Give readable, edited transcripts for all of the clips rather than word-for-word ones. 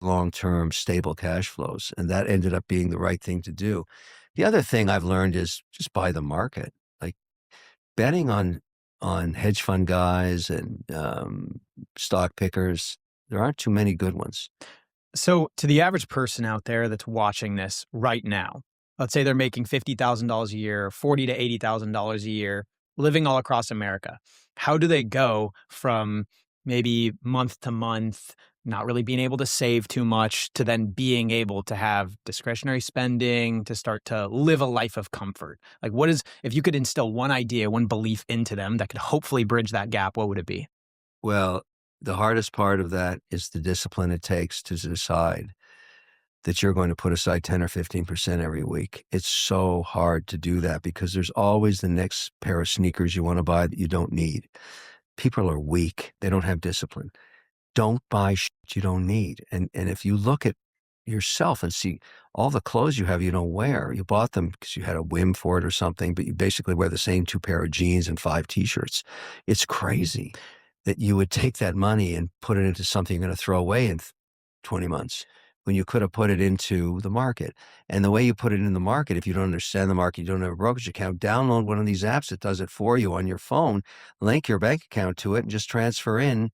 long-term stable cash flows, and that ended up being the right thing to do. The other thing I've learned is just buy the market. Like, betting on hedge fund guys and, stock pickers, there aren't too many good ones. So, to the average person out there that's watching this right now, let's say they're making $50,000 a year, $40 to $80,000 a year, living all across America. How do they go from maybe month to month, not really being able to save too much, to then being able to have discretionary spending, to start to live a life of comfort? Like, what is, if you could instill one idea, one belief into them that could hopefully bridge that gap, what would it be? Well, the hardest part of that is the discipline it takes to decide that you're going to put aside 10 or 15% every week. It's so hard to do that because there's always the next pair of sneakers you wanna buy that you don't need. People are weak. They don't have discipline. Don't buy shit you don't need, and if you look at yourself and see all the clothes you have you don't wear, you bought them because you had a whim for it or something, but you basically wear the same 2 pair of jeans and 5 T-shirts. It's crazy that you would take that money and put it into something you're gonna throw away in 20 months when you could have put it into the market. And the way you put it in the market, if you don't understand the market, you don't have a brokerage account, download one of these apps that does it for you on your phone, link your bank account to it, and just transfer in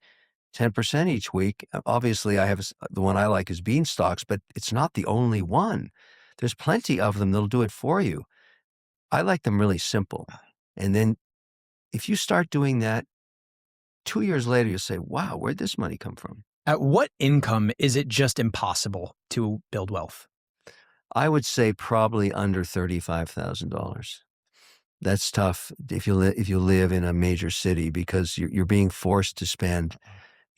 10% each week. Obviously, I have the one I like is Beanstox, but it's not the only one. There's plenty of them that'll do it for you. I like them really simple. And then if you start doing that, 2 years later, you'll say, wow, where'd this money come from? At what income is it just impossible to build wealth? I would say probably under $35,000. That's tough if you live in a major city because you're being forced to spend,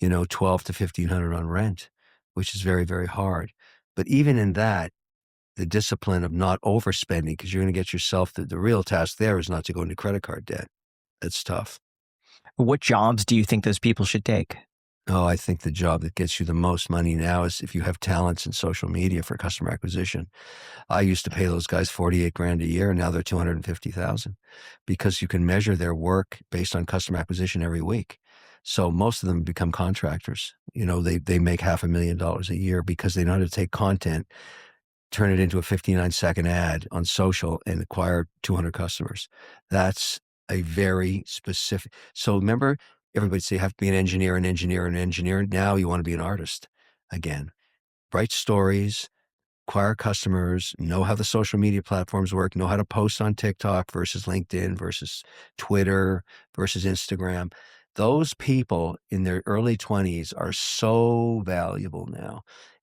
12 to 1,500 on rent, which is very, very hard. But even in that, the discipline of not overspending, because you're gonna get yourself the real task there is not to go into credit card debt. That's tough. What jobs do you think those people should take? Oh, I think the job that gets you the most money now is if you have talents in social media for customer acquisition. I used to pay those guys 48 grand a year, and now they're 250,000 because you can measure their work based on customer acquisition every week. So most of them become contractors. They make $500,000 a year because they know how to take content, turn it into a 59-second ad on social, and acquire 200 customers. That's a very specific. So remember, everybody say you have to be an engineer, an engineer, an engineer. Now you want to be an artist again. Write stories, acquire customers, know how the social media platforms work, know how to post on TikTok versus LinkedIn versus Twitter versus Instagram. Those people in their early 20s are so valuable now.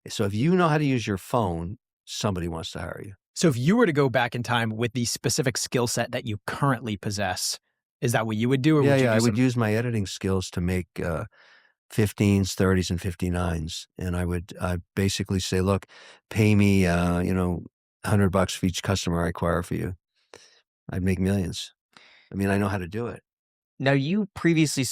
So if you know how to use your phone, somebody wants to hire you. So if you were to go back in time with the specific skill set that you currently possess, is that what you would do, or Yeah, would you yeah, do I would some? use my editing skills to make 15s, 30s, and 59s, and I'd basically say, "Look, pay me, $100 for each customer I acquire for you." I'd make millions. I mean, I know how to do it. Now, you previously said